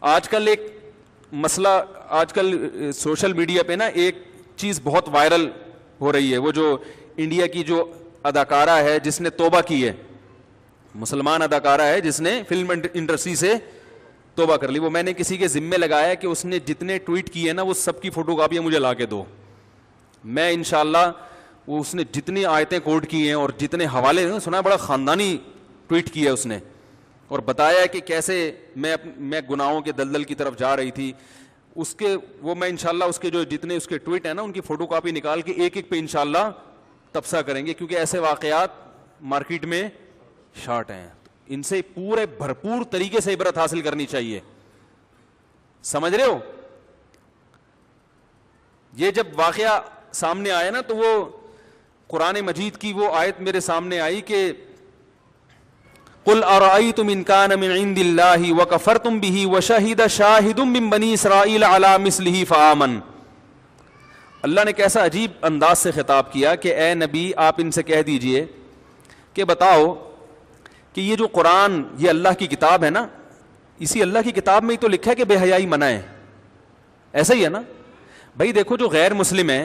آج کل ایک مسئلہ، آج کل سوشل میڈیا پہ نا ایک چیز بہت وائرل ہو رہی ہے، وہ جو انڈیا کی جو اداکارہ ہے جس نے توبہ کی ہے، مسلمان اداکارہ ہے جس نے فلم انڈسٹری سے توبہ کر لی، وہ میں نے کسی کے ذمے لگایا کہ اس نے جتنے ٹویٹ کیے نا وہ سب کی فوٹو کاپیاں مجھے لا کے دو، میں انشاءاللہ وہ اس نے جتنی آیتیں کوٹ کی ہیں اور جتنے حوالے سنا، بڑا خاندانی ٹویٹ کیا اس نے، اور بتایا کہ کیسے میں گناہوں کے دلدل کی طرف جا رہی تھی اس کے، وہ میں انشاءاللہ اس کے جو جتنے اس کے ٹویٹ ہیں نا ان کی فوٹو کاپی نکال کے ایک ایک پہ انشاءاللہ تبصرہ کریں گے، کیونکہ ایسے واقعات مارکیٹ میں شارٹ ہیں، ان سے پورے بھرپور طریقے سے عبرت حاصل کرنی چاہیے، سمجھ رہے ہو؟ یہ جب واقعہ سامنے آیا نا تو وہ قرآن مجید کی وہ آیت میرے سامنے آئی کہ قل ارأيتم ان كان من عند الله وكفرتم به وشهد شاهد من بني اسرائيل على مثله فآمن. اللہ نے کیسا عجیب انداز سے خطاب کیا کہ اے نبی آپ ان سے کہہ دیجئے کہ بتاؤ کہ یہ جو قرآن یہ اللہ کی کتاب ہے نا، اسی اللہ کی کتاب میں ہی تو لکھا ہے کہ بے حیائی منع ہے، ایسا ہی ہے نا بھائی؟ دیکھو جو غیر مسلم ہے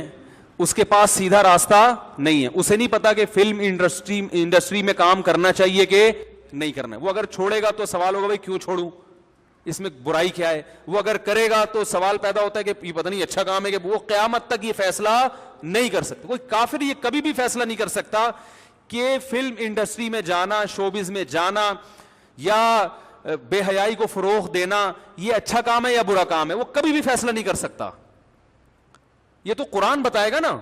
اس کے پاس سیدھا راستہ نہیں ہے، اسے نہیں پتا کہ فلم انڈسٹری میں کام کرنا چاہیے کہ نہیں کرنا ہے، وہ اگر چھوڑے گا تو سوال ہوگا بھائی کیوں چھوڑوں، اس میں برائی کیا ہے، وہ اگر کرے گا تو سوال پیدا ہوتا ہے کہ یہ پتہ نہیں اچھا کام ہے، کہ وہ قیامت تک یہ فیصلہ نہیں کر سکتا، کوئی کافر یہ کبھی بھی فیصلہ نہیں کر سکتا کہ فلم انڈسٹری میں جانا، شوبز میں جانا یا بے حیائی کو فروغ دینا یہ اچھا کام ہے یا برا کام ہے، وہ کبھی بھی فیصلہ نہیں کر سکتا، یہ تو قرآن بتائے گا نا،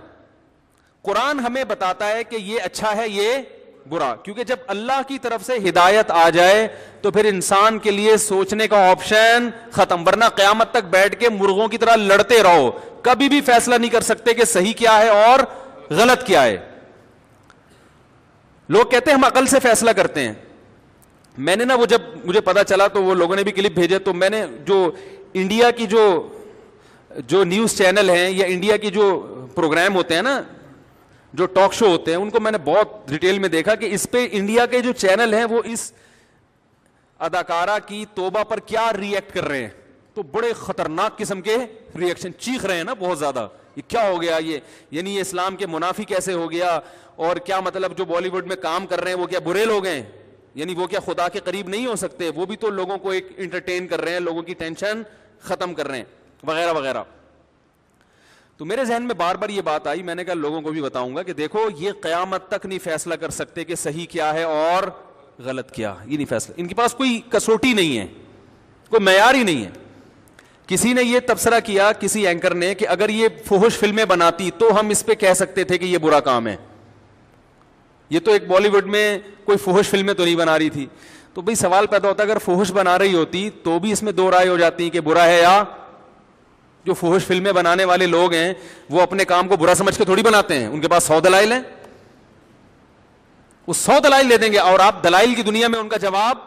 قرآن ہمیں بتاتا ہے کہ یہ اچھا ہے یہ برا، کیونکہ جب اللہ کی طرف سے ہدایت آ جائے تو پھر انسان کے لیے سوچنے کا آپشن ختم، ورنہ قیامت تک بیٹھ کے مرغوں کی طرح لڑتے رہو، کبھی بھی فیصلہ نہیں کر سکتے کہ صحیح کیا ہے اور غلط کیا ہے۔ لوگ کہتے ہیں ہم عقل سے فیصلہ کرتے ہیں، میں نے نا وہ جب مجھے پتا چلا تو وہ لوگوں نے بھی کلپ بھیجے، تو میں نے جو انڈیا کی جو نیوز چینل ہیں یا انڈیا کی جو پروگرام ہوتے ہیں نا، جو ٹاک شو ہوتے ہیں، ان کو میں نے بہت ڈیٹیل میں دیکھا کہ اس پہ انڈیا کے جو چینل ہیں وہ اس اداکارہ کی توبہ پر کیا ری ایکٹ کر رہے ہیں، تو بڑے خطرناک قسم کے ری ایکشن، چیخ رہے ہیں نا بہت زیادہ، یہ کیا ہو گیا، یہ یعنی یہ اسلام کے منافی کیسے ہو گیا، اور کیا مطلب جو بالی ووڈ میں کام کر رہے ہیں وہ کیا برے لوگ ہیں، یعنی وہ کیا خدا کے قریب نہیں ہو سکتے، وہ بھی تو لوگوں کو ایک انٹرٹین کر رہے ہیں، لوگوں کی ٹینشن ختم کر رہے ہیں وغیرہ وغیرہ۔ تو میرے ذہن میں بار بار یہ بات آئی، میں نے کہا لوگوں کو بھی بتاؤں گا کہ دیکھو یہ قیامت تک نہیں فیصلہ کر سکتے کہ صحیح کیا ہے اور غلط کیا، یہ نہیں فیصلہ، ان کے پاس کوئی کسوٹی نہیں ہے، کوئی معیار ہی نہیں ہے۔ کسی نے یہ تبصرہ کیا، کسی اینکر نے، کہ اگر یہ فحش فلمیں بناتی تو ہم اس پہ کہہ سکتے تھے کہ یہ برا کام ہے، یہ تو ایک بالی ووڈ میں کوئی فحش فلمیں تو نہیں بنا رہی تھی، تو بھئی سوال پیدا ہوتا ہے اگر فحش بنا رہی ہوتی تو بھی اس میں دو رائے ہو جاتی ہیں کہ برا ہے یا، جو فحش فلمیں بنانے والے لوگ ہیں وہ اپنے کام کو برا سمجھ کے تھوڑی بناتے ہیں، ان کے پاس 100 دلائل ہیں، وہ 100 دلائل دے دیں گے، اور آپ دلائل کی دنیا میں ان کا جواب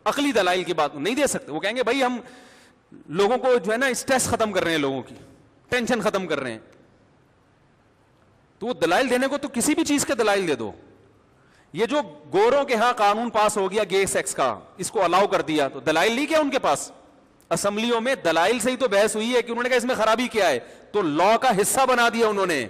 عقلی دلائل کی بات نہیں دے سکتے، وہ کہیں گے بھائی ہم لوگوں کو جو ہے نا اسٹریس ختم کر رہے ہیں، لوگوں کی ٹینشن ختم کر رہے ہیں، تو وہ دلائل دینے کو تو کسی بھی چیز کے دلائل دے دو۔ یہ جو گوروں کے ہاں قانون پاس ہو گیا گے سیکس کا، اس کو الاؤ کر دیا، تو دلائل نہیں کیا ان کے پاس، اسمبلیوں میں دلائل سے ہی تو بحث ہوئی ہے کہ انہوں نے کہا اس میں خرابی کیا ہے، تو لا کا حصہ بنا دیا انہوں نے،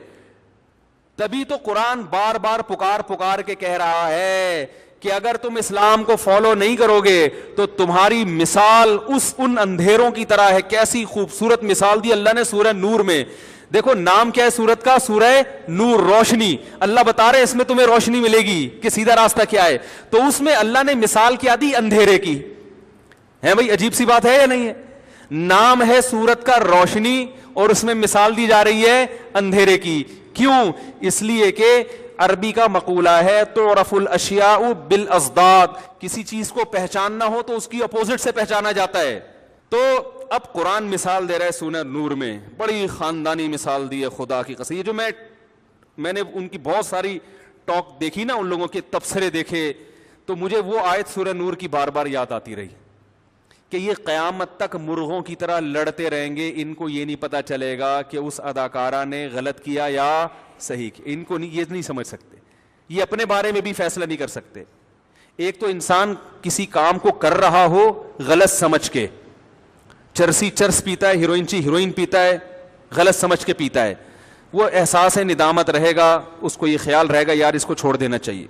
تبھی تو قرآن بار بار پکار کے کہہ رہا ہے کہ اگر تم اسلام کو فالو نہیں کرو گے تو تمہاری مثال ان اندھیروں کی طرح ہے۔ کیسی خوبصورت مثال دی اللہ نے سورہ نور میں، دیکھو نام کیا ہے سورت کا، سورہ نور، روشنی، اللہ بتا رہے اس میں تمہیں روشنی ملے گی کہ سیدھا راستہ کیا ہے، تو اس میں اللہ نے مثال کیا دی، اندھیرے کی، ہے بھائی عجیب سی بات ہے یا نہیں ہے؟ نام ہے سورت کا روشنی اور اس میں مثال دی جا رہی ہے اندھیرے کی، کیوں؟ اس لیے کہ عربی کا مقولہ ہے تعرف الاشیاء بالاضداد، کسی چیز کو پہچاننا ہو تو اس کی اپوزٹ سے پہچانا جاتا ہے۔ تو اب قرآن مثال دے رہا ہے سورہ نور میں، بڑی خاندانی مثال دی ہے خدا کی قسم، یہ جو میں نے ان کی بہت ساری ٹاک دیکھی نا، ان لوگوں کے تبصرے دیکھے، تو مجھے وہ آیت سورہ نور کی بار بار یاد آتی رہی کہ یہ قیامت تک مرغوں کی طرح لڑتے رہیں گے، ان کو یہ نہیں پتا چلے گا کہ اس اداکارہ نے غلط کیا یا صحیح کیا، ان کو یہ نہیں سمجھ سکتے، یہ اپنے بارے میں بھی فیصلہ نہیں کر سکتے۔ ایک تو انسان کسی کام کو کر رہا ہو غلط سمجھ کے، چرسی چرس پیتا ہے, ہیروئنچی ہیروئن پیتا ہے, غلط سمجھ کے پیتا ہے, وہ احساس ندامت رہے گا, اس کو یہ خیال رہے گا یار اس کو چھوڑ دینا چاہیے.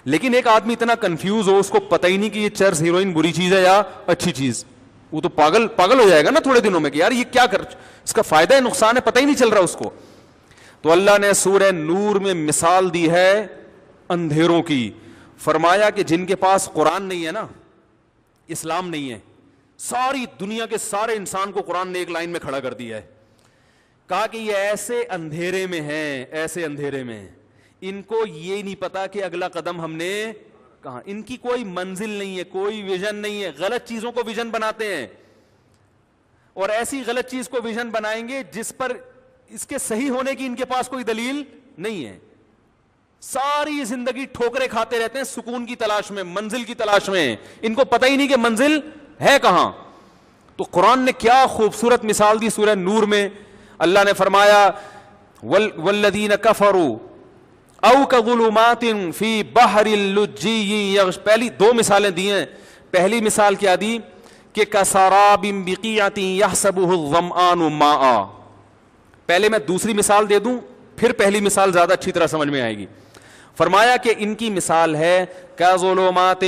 لیکن ایک آدمی اتنا کنفیوز ہو, اس کو پتہ ہی نہیں کہ یہ چرس ہیروئن بری چیز ہے یا اچھی چیز, وہ تو پاگل ہو جائے گا نا تھوڑے دنوں میں کہ یار یہ کیا اس کا فائدہ ہے نقصان ہے پتہ ہی نہیں چل رہا اس کو. تو اللہ نے سورہ نور میں مثال دی ہے اندھیروں کی, فرمایا کہ جن کے پاس قرآن نہیں ہے نا, اسلام نہیں ہے, ساری دنیا کے سارے انسان کو قرآن نے ایک لائن میں کھڑا کر دیا ہے, کہا کہ یہ ایسے اندھیرے میں ہیں, ایسے اندھیرے میں, ان کو یہ نہیں پتا کہ اگلا قدم ہم نے کہاں, ان کی کوئی منزل نہیں ہے, کوئی ویژن نہیں ہے, غلط چیزوں کو ویژن بناتے ہیں, اور ایسی غلط چیز کو ویژن بنائیں گے جس پر اس کے صحیح ہونے کی ان کے پاس کوئی دلیل نہیں ہے. ساری زندگی ٹھوکرے کھاتے رہتے ہیں سکون کی تلاش میں, منزل کی تلاش میں, ان کو پتہ ہی نہیں کہ منزل ہے کہاں. تو قرآن نے کیا خوبصورت مثال دی سورہ نور میں. اللہ نے فرمایا والذین کفروا او کظلمات فی بحر اللجی, پہلی دو مثالیں دی ہیں. پہلی مثال کیا دی کہ کسراب بقیعۃ یحسبہ الظمآن ماء. پہلے میں دوسری مثال دے دوں پھر پہلی مثال زیادہ اچھی طرح سمجھ میں آئے گی. فرمایا کہ ان کی مثال ہے کظلمات,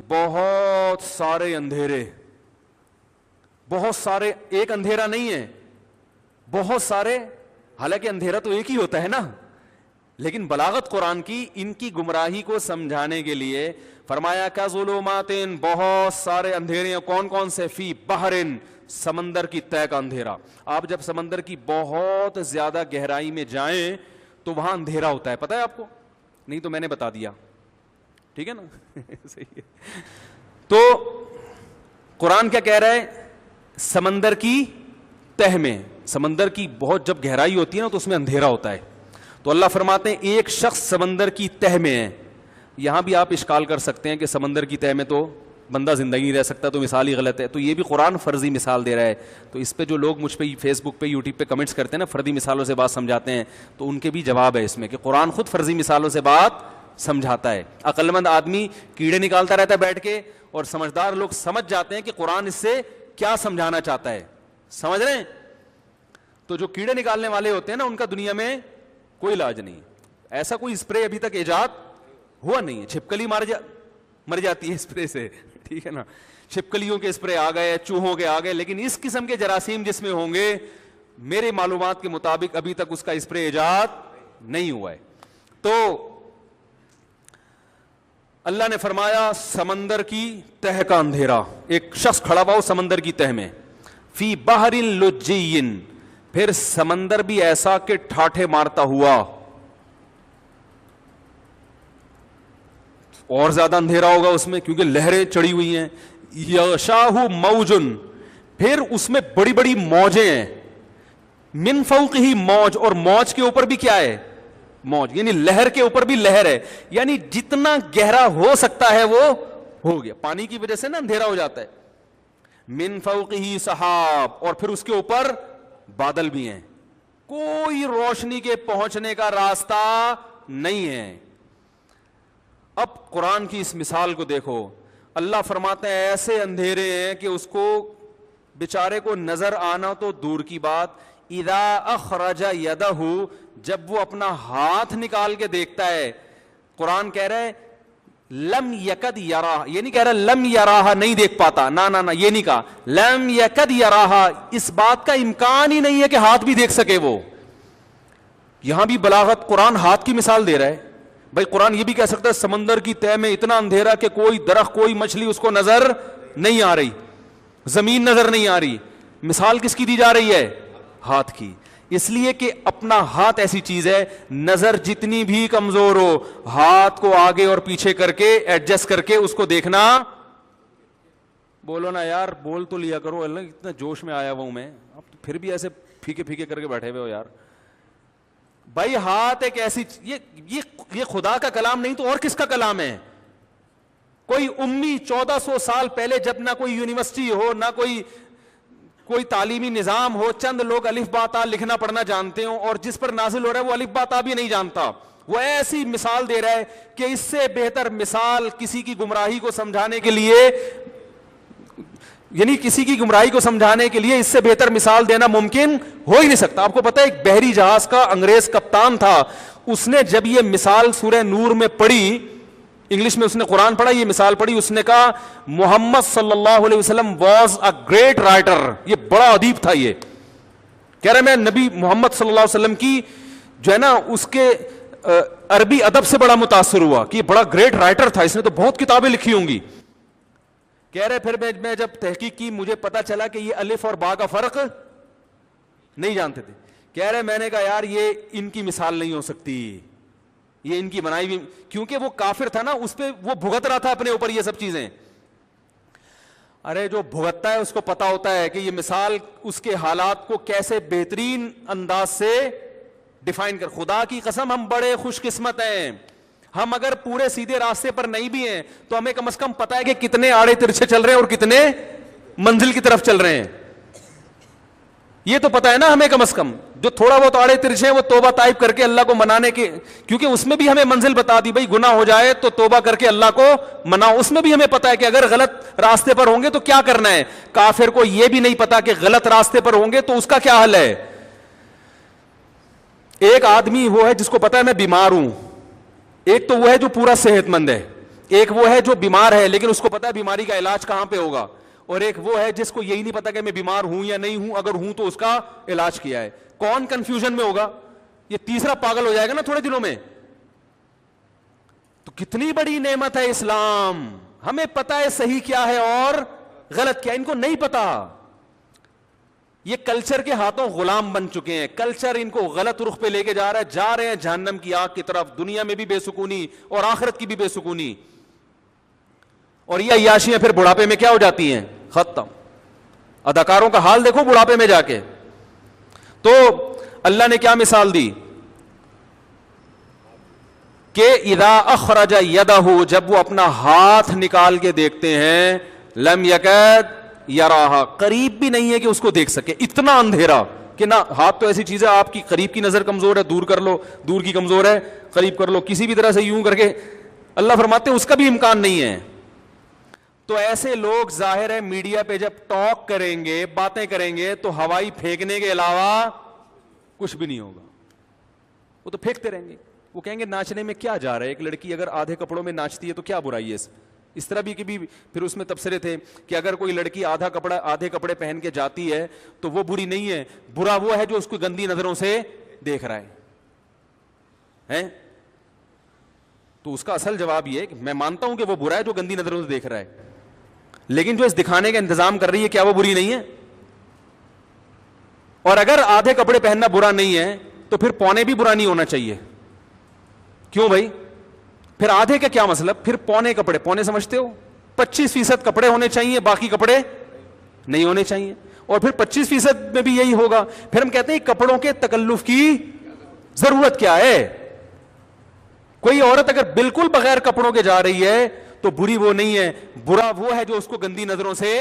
بہت سارے اندھیرے, بہت سارے, ایک اندھیرا نہیں ہے, بہت سارے, حالانکہ اندھیرا تو ایک ہی ہوتا ہے نا, لیکن بلاغت قرآن کی ان کی گمراہی کو سمجھانے کے لیے فرمایا کظلمات, بہت سارے اندھیرے. کون کون سے؟ فی بحرن, سمندر کی تہہ کا اندھیرا. آپ جب سمندر کی بہت زیادہ گہرائی میں جائیں تو وہاں اندھیرا ہوتا ہے, پتہ ہے آپ کو؟ نہیں تو میں نے بتا دیا, ٹھیک ہے نا. صحیح ہے. تو قرآن کیا کہہ رہا ہے؟ سمندر کی تہہ میں, سمندر کی بہت جب گہرائی ہوتی ہے نا تو اس میں اندھیرا ہوتا ہے. تو اللہ فرماتے ہیں ایک شخص سمندر کی تہہ میں ہے. یہاں بھی آپ اشکال کر سکتے ہیں کہ سمندر کی تہہ میں تو بندہ زندگی نہیں رہ سکتا, تو مثال ہی غلط ہے. تو یہ بھی قرآن فرضی مثال دے رہا ہے. تو اس پہ جو لوگ مجھ پہ فیس بک پہ یوٹیوب پہ کمنٹس کرتے ہیں نا, فرضی مثالوں سے بات سمجھاتے ہیں, تو ان کے بھی جواب ہے اس میں کہ قرآن خود فرضی مثالوں سے بات سمجھاتا ہے. عقل مند آدمی کیڑے نکالتا رہتا ہے بیٹھ کے, اور سمجھدار لوگ سمجھ جاتے ہیں کہ قرآن اس سے کیا سمجھانا چاہتا ہے. سمجھ رہے ہیں؟ تو جو کیڑے نکالنے والے ہوتے ہیں نا ان کا دنیا میں کوئی علاج نہیں. ایسا کوئی اسپرے ابھی تک ایجاد ہوا نہیں ہے. چھپکلی مر جاتی ہے اسپرے سے, ٹھیک ہے نا, چھپکلیوں کے اسپرے آ گئے, چوہوں کے آ گئے, لیکن اس قسم کے جراثیم جس میں ہوں گے میرے معلومات کے مطابق ابھی تک اس کا اسپرے ایجاد نہیں ہوا ہے. تو اللہ نے فرمایا سمندر کی تہہ کا اندھیرا, ایک شخص کھڑا ہوا ہو سمندر کی تہہ میں, فی بحر لجی, پھر سمندر بھی ایسا کہ ٹھاٹھے مارتا ہوا, اور زیادہ اندھیرا ہوگا اس میں کیونکہ لہریں چڑھی ہوئی ہیں. یغشاہ موج, پھر اس میں بڑی بڑی موجیں ہیں, من فوقہ موج, اور موج کے اوپر بھی کیا ہے؟ موج, یعنی لہر کے اوپر بھی لہر ہے. یعنی جتنا گہرا ہو سکتا ہے وہ ہو گیا. پانی کی وجہ سے نا اندھیرا ہو جاتا ہے. من فوقہ سحاب, اور پھر اس کے اوپر بادل بھی ہیں, کوئی روشنی کے پہنچنے کا راستہ نہیں ہے. اب قرآن کی اس مثال کو دیکھو, اللہ فرماتے ہیں ایسے اندھیرے ہیں کہ اس کو بیچارے کو نظر آنا تو دور کی بات, اذا اخرج یدہ, جب وہ اپنا ہاتھ نکال کے دیکھتا ہے. قرآن کہہ رہا ہے لم یکد یراہ, یہ نہیں کہہ رہا لم یراہ, نہیں دیکھ پاتا, نہ یہ نہیں کہا, لم یکد یراہ, اس بات کا امکان ہی نہیں ہے کہ ہاتھ بھی دیکھ سکے وہ. یہاں بھی بلاغت قرآن ہاتھ کی مثال دے رہا ہے. بھائی قرآن یہ بھی کہہ سکتا ہے سمندر کی تہہ میں اتنا اندھیرا کہ کوئی درخت کوئی مچھلی اس کو نظر نہیں آ رہی, زمین نظر نہیں آ رہی. مثال کس کی دی جا رہی ہے؟ ہاتھ کی. اس لیے کہ اپنا ہاتھ ایسی چیز ہے, نظر جتنی بھی کمزور ہو, ہاتھ کو آگے اور پیچھے کر کے ایڈجسٹ کر کے اس کو دیکھنا. بولو نا یار, بول تو لیا کرو, اللہ اتنا جوش میں آیا ہوا ہوں میں, اب پھر بھی ایسے پھیکے پھیکے کر کے بیٹھے ہوئے ہو یار. بھائی ہاتھ ایک ایسی, یہ خدا کا کلام نہیں تو اور کس کا کلام ہے؟ کوئی امی 1400 سال پہلے, جب نہ کوئی یونیورسٹی ہو نہ کوئی تعلیمی نظام ہو, چند لوگ الف با تا لکھنا پڑھنا جانتے ہوں, اور جس پر نازل ہو رہا ہے وہ الف با تا بھی نہیں جانتا, وہ ایسی مثال دے رہا ہے کہ اس سے بہتر مثال کسی کی گمراہی کو سمجھانے کے لیے یعنی کسی کی گمراہی کو سمجھانے کے لیے اس سے بہتر مثال دینا ممکن ہو ہی نہیں سکتا. آپ کو پتا ہے ایک بحری جہاز کا انگریز کپتان تھا, اس نے جب یہ مثال سورہ نور میں پڑھی, انگلش میں اس نے قرآن پڑھا, یہ مثال پڑھی, اس نے کہا محمد صلی اللہ علیہ وسلم واز اے گریٹ رائٹر, یہ بڑا ادیب تھا. یہ کہہ رہے میں نبی محمد صلی اللہ علیہ وسلم کی جو ہے نا اس کے عربی ادب سے بڑا متاثر ہوا کہ یہ بڑا گریٹ رائٹر تھا, اس نے تو بہت کتابیں لکھی ہوں گی. کہہ رہے پھر میں جب تحقیق کی مجھے پتا چلا کہ یہ الف اور با کا فرق نہیں جانتے تھے. کہہ رہے میں نے کہا یار یہ ان کی مثال نہیں ہو سکتی, یہ ان کی بنائی ہوئی, کیونکہ وہ کافر تھا نا, اس پہ وہ بھگت رہا تھا اپنے اوپر یہ سب چیزیں. ارے جو بھگتتا ہے اس کو پتا ہوتا ہے کہ یہ مثال اس کے حالات کو کیسے بہترین انداز سے ڈیفائن کر. خدا کی قسم ہم بڑے خوش قسمت ہیں, ہم اگر پورے سیدھے راستے پر نہیں بھی ہیں تو ہمیں کم از کم پتا ہے کہ کتنے آڑے ترچھے چل رہے ہیں اور کتنے منزل کی طرف چل رہے ہیں. یہ تو پتا ہے نا ہمیں کم از کم. جو تھوڑا بہت آڑے ترچھے ہیں وہ توبہ طائب کر کے اللہ کو منانے کے, کیونکہ اس میں بھی ہمیں منزل بتا دی, بھائی گناہ ہو جائے تو توبہ کر کے اللہ کو مناؤ. اس میں بھی ہمیں پتا ہے کہ اگر غلط راستے پر ہوں گے تو کیا کرنا ہے. کافر کو یہ بھی نہیں پتا کہ غلط راستے پر ہوں گے تو اس کا کیا حل ہے. ایک آدمی وہ ہے جس کو پتا ہے میں بیمار ہوں, ایک تو وہ ہے جو پورا صحت مند ہے, ایک وہ ہے جو بیمار ہے لیکن اس کو پتا ہے بیماری کا علاج کہاں پہ ہوگا, اور ایک وہ ہے جس کو یہی نہیں پتا کہ میں بیمار ہوں یا نہیں ہوں, اگر ہوں تو اس کا علاج کیا ہے. کون کنفیوژن میں ہوگا؟ یہ تیسرا پاگل ہو جائے گا نا تھوڑے دنوں میں. تو کتنی بڑی نعمت ہے اسلام, ہمیں پتا ہے صحیح کیا ہے اور غلط کیا, ان کو نہیں پتا. یہ کلچر کے ہاتھوں غلام بن چکے ہیں, کلچر ان کو غلط رخ پہ لے کے جا رہے ہیں جہنم کی آگ کی طرف, دنیا میں بھی بے سکونی اور آخرت کی بھی بے سکونی. اور یہ عیاشیاں پھر بڑھاپے میں کیا ہو جاتی ہیں, ختم. اداکاروں کا حال دیکھو بڑھاپے میں جا کے. تو اللہ نے کیا مثال دی کہ اذا اخرج یدہ, جب وہ اپنا ہاتھ نکال کے دیکھتے ہیں, لم یکد یراہا, قریب بھی نہیں ہے کہ اس کو دیکھ سکے, اتنا اندھیرا کہ نہ. ہاتھ تو ایسی چیز ہے آپ کی قریب کی نظر کمزور ہے, دور کر لو, دور کی کمزور ہے قریب کر لو, کسی بھی طرح سے یوں کر کے اللہ فرماتے ہیں اس کا بھی امکان نہیں ہے. تو ایسے لوگ ظاہر ہے میڈیا پہ جب ٹاک کریں گے, باتیں کریں گے, تو ہوائی پھینکنے کے علاوہ کچھ بھی نہیں ہوگا. وہ تو پھینکتے رہیں گے. وہ کہیں گے ناچنے میں کیا جا رہا ہے, ایک لڑکی اگر آدھے کپڑوں میں ناچتی ہے تو کیا برائی ہے. اس طرح بھی کہ پھر اس میں تبصرے تھے کہ اگر کوئی لڑکی آدھے کپڑے پہن کے جاتی ہے تو وہ بری نہیں ہے, برا وہ ہے جو اس کو گندی نظروں سے دیکھ رہا ہے. تو اس کا اصل جواب یہ ہے کہ میں مانتا ہوں کہ وہ برا ہے جو گندی نظروں سے دیکھ رہا ہے, لیکن جو اس دکھانے کا انتظام کر رہی ہے کیا وہ بری نہیں ہے. اور اگر آدھے کپڑے پہننا برا نہیں ہے تو پھر پونے بھی برا نہیں ہونا چاہیے. کیوں بھائی, پھر آدھے کا کیا مطلب, پھر پونے کپڑے, پونے سمجھتے ہو 25% کپڑے ہونے چاہیے, باقی کپڑے نہیں ہونے چاہیے. اور پھر 25% میں بھی یہی ہوگا. پھر ہم کہتے ہیں کپڑوں کے تکلف کی ضرورت کیا ہے. کوئی عورت اگر بالکل بغیر کپڑوں کے جا رہی ہے تو بری وہ نہیں ہے, برا وہ ہے جو اس کو گندی نظروں سے,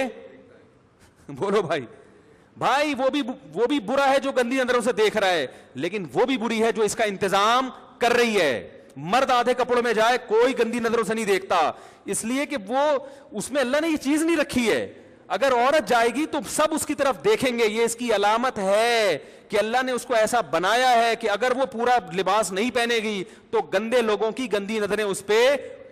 بولو بھائی وہ بھی برا ہے جو گندی نظروں سے دیکھ رہا ہے, لیکن وہ بھی بری ہے جو اس کا انتظام کر رہی ہے. مرد آدھے کپڑوں میں جائے کوئی گندی نظروں سے نہیں دیکھتا, اس لیے کہ وہ اس میں اللہ نے یہ چیز نہیں رکھی ہے. اگر عورت جائے گی تو سب اس کی طرف دیکھیں گے, یہ اس کی علامت ہے کہ اللہ نے اس کو ایسا بنایا ہے کہ اگر وہ پورا لباس نہیں پہنے گی تو گندے لوگوں کی گندی نظریں اس پہ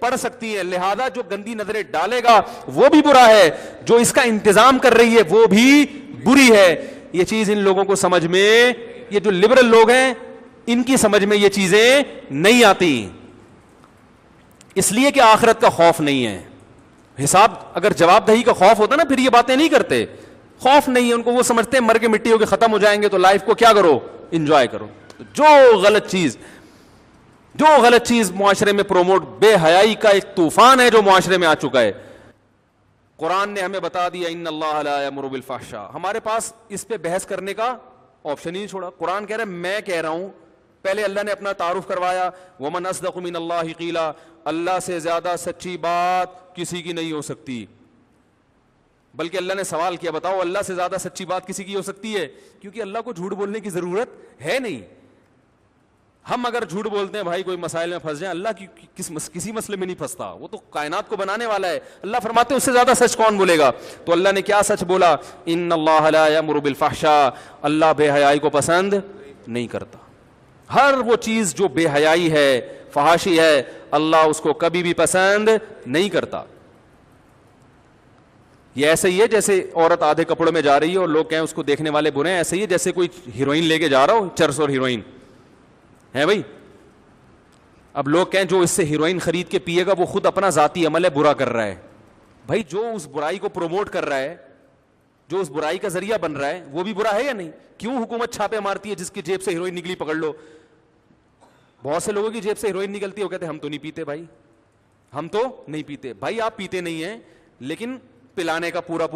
پڑ سکتی ہیں. لہذا جو گندی نظریں ڈالے گا وہ بھی برا ہے, جو اس کا انتظام کر رہی ہے وہ بھی بری ہے. یہ چیز ان لوگوں کو سمجھ میں, یہ جو لبرل لوگ ہیں ان کی سمجھ میں یہ چیزیں نہیں آتی, اس لیے کہ آخرت کا خوف نہیں ہے. حساب اگر جواب دہی کا خوف ہوتا نا پھر یہ باتیں نہیں کرتے. خوف نہیں ہے ان کو, وہ سمجھتے ہیں مر کے مٹی ہو کے ختم ہو جائیں گے تو لائف کو کیا کرو, انجوائے کرو. جو غلط چیز معاشرے میں پروموٹ, بے حیائی کا ایک طوفان ہے جو معاشرے میں آ چکا ہے. قرآن نے ہمیں بتا دیا ان اللہ لا یامر بالفحشاء, ہمارے پاس اس پہ بحث کرنے کا آپشن ہی نہیں چھوڑا. قرآن کہہ رہا ہے, میں کہہ رہا ہوں, پہلے اللہ نے اپنا تعارف کروایا, ومن اصدق من اللہ قیلا, اللہ سے زیادہ سچی بات کسی کی نہیں ہو سکتی. بلکہ اللہ نے سوال کیا, بتاؤ اللہ سے زیادہ سچی بات کسی کی ہو سکتی ہے, کیونکہ اللہ کو جھوٹ بولنے کی ضرورت ہے نہیں. ہم اگر جھوٹ بولتے ہیں بھائی کوئی مسائل میں پھنس جائیں, اللہ کی کسی مسئلے میں نہیں پھنستا, وہ تو کائنات کو بنانے والا ہے. اللہ فرماتے ہیں اس سے زیادہ سچ کون بولے گا؟ تو اللہ نے کیا سچ بولا, ان اللہ لا یامر بالفحشاء, اللہ بے حیائی کو پسند نہیں کرتا. ہر وہ چیز جو بے حیائی ہے, فحاشی ہے, اللہ اس کو کبھی بھی پسند نہیں کرتا. یہ ایسے ہی ہے جیسے عورت آدھے کپڑوں میں جا رہی ہے اور لوگ کہیں اس کو دیکھنے والے برے ہیں, ایسے ہی ہے جیسے کوئی ہیروئن لے کے جا رہا ہو, چرس اور ہیروئن ہے بھائی. اب لوگ کہیں جو اس سے ہیروئن خرید کے پیے گا وہ خود اپنا ذاتی عمل ہے, برا کر رہا ہے. بھائی جو اس برائی کو پروموٹ کر رہا ہے, جو اس برائی کا ذریعہ بن رہا ہے, وہ بھی برا ہے یا نہیں؟ کیوں حکومت چھاپے مارتی ہے جس کی جیب سے ہیروئن نکلی پکڑ لو؟ بہت سے لوگوں کی جیب سے ہیروئن نکلتی ہے, وہ کہتے ہیں ہم تو نہیں پیتے بھائی, ہم تو نہیں پیتے. بھائی آپ پیتے نہیں ہیں لیکن پلانے کا پورا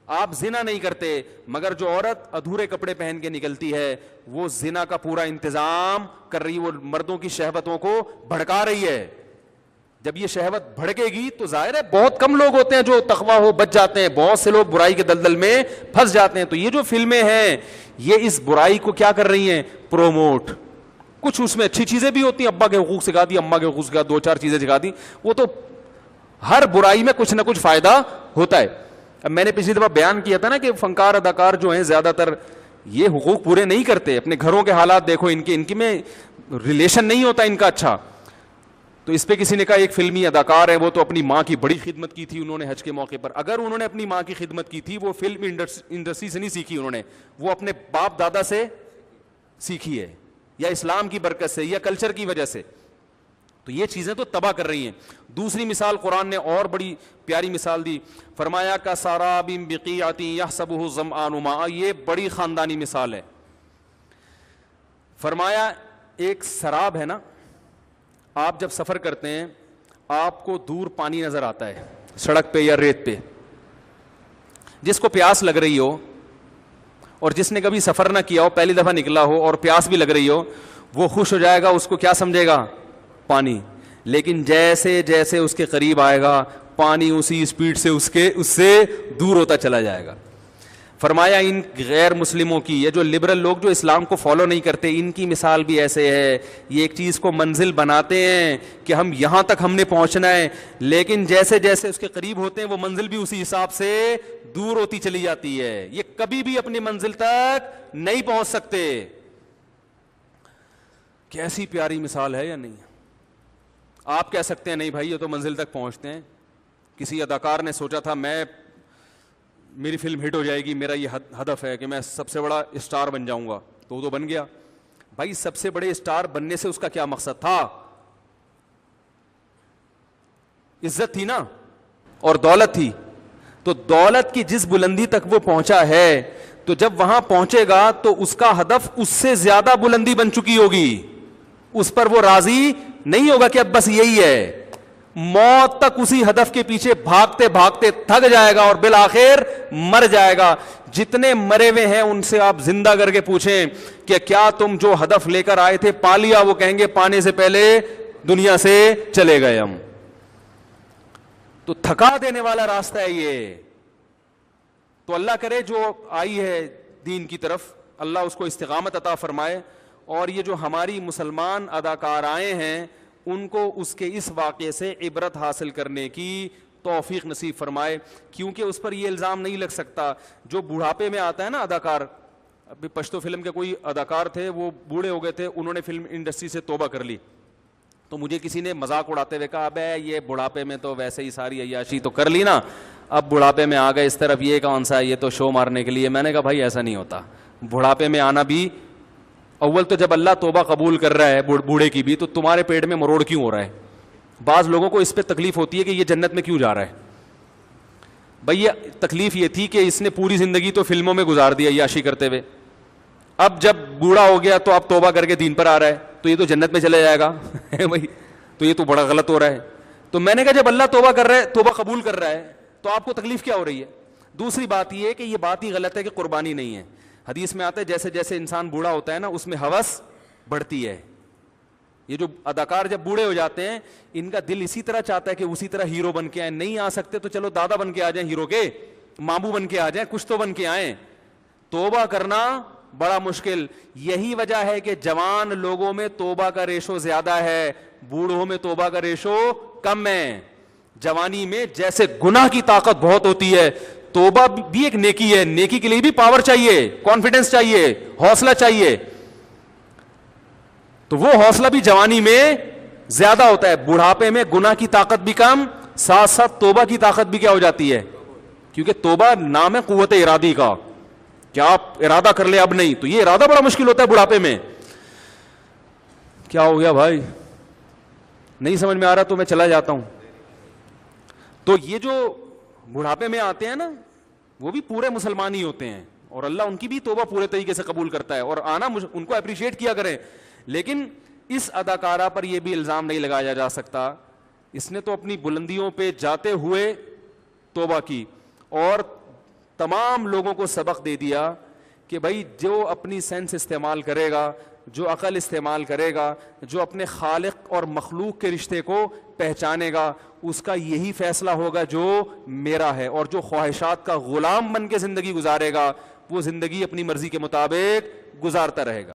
آپ زنا نہیں کرتے, مگر جو عورت ادھورے کپڑے پہن کے نکلتی ہے وہ زنا کا پورا انتظام کر رہی ہے, وہ مردوں کی شہوتوں کو بھڑکا رہی ہے. جب یہ شہوت بھڑکے گی تو ظاہر ہے بہت کم لوگ ہوتے ہیں جو تقویٰ ہو بچ جاتے ہیں, بہت سے لوگ برائی کے دلدل میں پھنس جاتے ہیں. تو یہ جو فلمیں ہیں یہ اس برائی کو کیا کر رہی ہیں؟ پروموٹ. کچھ اس میں اچھی چیزیں بھی ہوتی ہیں, ابا کے حقوق سکھا دی, اماں کے حقوق سکھا, دو چار چیزیں سکھا دی, وہ تو ہر برائی میں کچھ نہ کچھ فائدہ ہوتا ہے. اب میں نے پچھلی دفعہ بیان کیا تھا نا کہ فنکار اداکار جو ہیں زیادہ تر یہ حقوق پورے نہیں کرتے. اپنے گھروں کے حالات دیکھو, ان کے میں ریلیشن نہیں ہوتا ان کا اچھا. تو اس پہ کسی نے کہا ایک فلمی اداکار ہے, وہ تو اپنی ماں کی بڑی خدمت کی تھی انہوں نے حج کے موقع پر. اگر انہوں نے اپنی ماں کی خدمت کی تھی, وہ فلم انڈسٹری سے نہیں سیکھی انہوں نے, وہ اپنے باپ دادا سے سیکھی ہے, یا اسلام کی برکت سے, یا کلچر کی وجہ سے. تو یہ چیزیں تو تباہ کر رہی ہیں. دوسری مثال قرآن نے اور بڑی پیاری مثال دی, فرمایا کا ساراب بقیعۃ یحسبہ الظمآن ماء, یہ بڑی خاندانی مثال ہے. فرمایا ایک سراب ہے نا, آپ جب سفر کرتے ہیں آپ کو دور پانی نظر آتا ہے سڑک پہ یا ریت پہ, جس کو پیاس لگ رہی ہو اور جس نے کبھی سفر نہ کیا ہو, پہلی دفعہ نکلا ہو اور پیاس بھی لگ رہی ہو, وہ خوش ہو جائے گا, اس کو کیا سمجھے گا؟ پانی. لیکن جیسے جیسے اس کے قریب آئے گا پانی اسی اسپیڈ سے اس سے دور ہوتا چلا جائے گا. فرمایا ان غیر مسلموں کی, یہ جو لبرل لوگ جو اسلام کو فالو نہیں کرتے, ان کی مثال بھی ایسے ہے. یہ ایک چیز کو منزل بناتے ہیں کہ ہم یہاں تک ہم نے پہنچنا ہے, لیکن جیسے جیسے اس کے قریب ہوتے ہیں وہ منزل بھی اسی حساب سے دور ہوتی چلی جاتی ہے. یہ کبھی بھی اپنی منزل تک نہیں پہنچ سکتے. کیسی پیاری مثال ہے یا نہیں؟ آپ کہہ سکتے ہیں نہیں بھائی یہ تو منزل تک پہنچتے ہیں. کسی اداکار نے سوچا تھا میری فلم ہٹ ہو جائے گی, میرا یہ ہدف ہے کہ میں سب سے بڑا اسٹار بن جاؤں گا, تو وہ تو بن گیا. بھائی سب سے بڑے اسٹار بننے سے اس کا کیا مقصد تھا؟ عزت تھی نا, اور دولت تھی. تو دولت کی جس بلندی تک وہ پہنچا ہے, تو جب وہاں پہنچے گا تو اس کا ہدف اس سے زیادہ بلندی بن چکی ہوگی. اس پر وہ راضی نہیں ہوگا کہ اب بس یہی ہے. موت تک اسی ہدف کے پیچھے بھاگتے بھاگتے تھک جائے گا اور بالآخر مر جائے گا. جتنے مرے ہوئے ہیں ان سے آپ زندہ کر کے پوچھیں کہ کیا تم جو ہدف لے کر آئے تھے پا لیا؟ وہ کہیں گے پانے سے پہلے دنیا سے چلے گئے ہم. تو تھکا دینے والا راستہ ہے یہ. تو اللہ کرے جو آئی ہے دین کی طرف, اللہ اس کو استقامت عطا فرمائے, اور یہ جو ہماری مسلمان اداکار آئے ہیں ان کو اس کے اس واقعے سے عبرت حاصل کرنے کی توفیق نصیب فرمائے. کیونکہ اس پر یہ الزام نہیں لگ سکتا جو بڑھاپے میں آتا ہے نا اداکار. ابھی پشتو فلم کے کوئی اداکار تھے, وہ بوڑھے ہو گئے تھے, انہوں نے فلم انڈسٹری سے توبہ کر لی. تو مجھے کسی نے مذاق اڑاتے ہوئے کہا ابے یہ بڑھاپے میں تو ویسے ہی ساری عیاشی تو کر لی نا, اب بڑھاپے میں آ گئے اس طرف, یہ کون سا ہے, یہ تو شو مارنے کے لیے. میں نے کہا بھائی ایسا نہیں ہوتا. بڑھاپے میں آنا بھی, اول تو جب اللہ توبہ قبول کر رہا ہے بوڑھے کی بھی, تو تمہارے پیٹ میں مروڑ کیوں ہو رہا ہے؟ بعض لوگوں کو اس پہ تکلیف ہوتی ہے کہ یہ جنت میں کیوں جا رہا ہے. بھئی یہ تکلیف یہ تھی کہ اس نے پوری زندگی تو فلموں میں گزار دیا عیاشی کرتے ہوئے, اب جب بوڑھا ہو گیا تو اب توبہ کر کے دین پر آ رہا ہے, تو یہ تو جنت میں چلے جائے گا. بھائی تو یہ تو بڑا غلط ہو رہا ہے. تو میں نے کہا جب اللہ توبہ کر رہا ہے, توبہ قبول کر رہا ہے, تو آپ کو تکلیف کیا ہو رہی ہے؟ دوسری بات یہ ہے کہ یہ بات ہی غلط ہے کہ قربانی نہیں ہے. حدیث میں آتا ہے جیسے جیسے انسان بوڑھا ہوتا ہے نا اس میں ہوس بڑھتی ہے. یہ جو اداکار جب بوڑھے ہو جاتے ہیں ان کا دل اسی طرح چاہتا ہے کہ اسی طرح ہیرو بن کے آئیں. نہیں آ سکتے تو چلو دادا بن کے آ جائیں, ہیرو کے ماموں بن کے آ جائیں, کچھ تو بن کے آئیں. توبہ کرنا بڑا مشکل. یہی وجہ ہے کہ جوان لوگوں میں توبہ کا ریشو زیادہ ہے, بوڑھوں میں توبہ کا ریشو کم ہے. جوانی میں جیسے گناہ کی طاقت بہت ہوتی ہے, توبہ بھی ایک نیکی ہے, نیکی کے لیے بھی پاور چاہیے, کانفیڈنس چاہیے, حوصلہ چاہیے. تو وہ حوصلہ بھی جوانی میں زیادہ ہوتا ہے. بڑھاپے میں گناہ کی طاقت بھی کم, ساتھ ساتھ توبہ کی طاقت بھی کیا ہو جاتی ہے, کیونکہ توبہ نام ہے قوت ارادی کا, کیا آپ ارادہ کر لیں اب نہیں, تو یہ ارادہ بڑا مشکل ہوتا ہے بڑھاپے میں. کیا ہو گیا بھائی, نہیں سمجھ میں آ رہا تو میں چلا جاتا ہوں. تو یہ جو بڑھاپے میں آتے ہیں نا, وہ بھی پورے مسلمان ہی ہوتے ہیں, اور اللہ ان کی بھی توبہ پورے طریقے سے قبول کرتا ہے, اور آنا ان کو اپریشیٹ کیا کریں. لیکن اس اداکارہ پر یہ بھی الزام نہیں لگایا جا سکتا, اس نے تو اپنی بلندیوں پہ جاتے ہوئے توبہ کی, اور تمام لوگوں کو سبق دے دیا کہ بھائی جو اپنی سینس استعمال کرے گا, جو عقل استعمال کرے گا, جو اپنے خالق اور مخلوق کے رشتے کو پہچانے گا, اس کا یہی فیصلہ ہوگا جو میرا ہے. اور جو خواہشات کا غلام بن کے زندگی گزارے گا, وہ زندگی اپنی مرضی کے مطابق گزارتا رہے گا.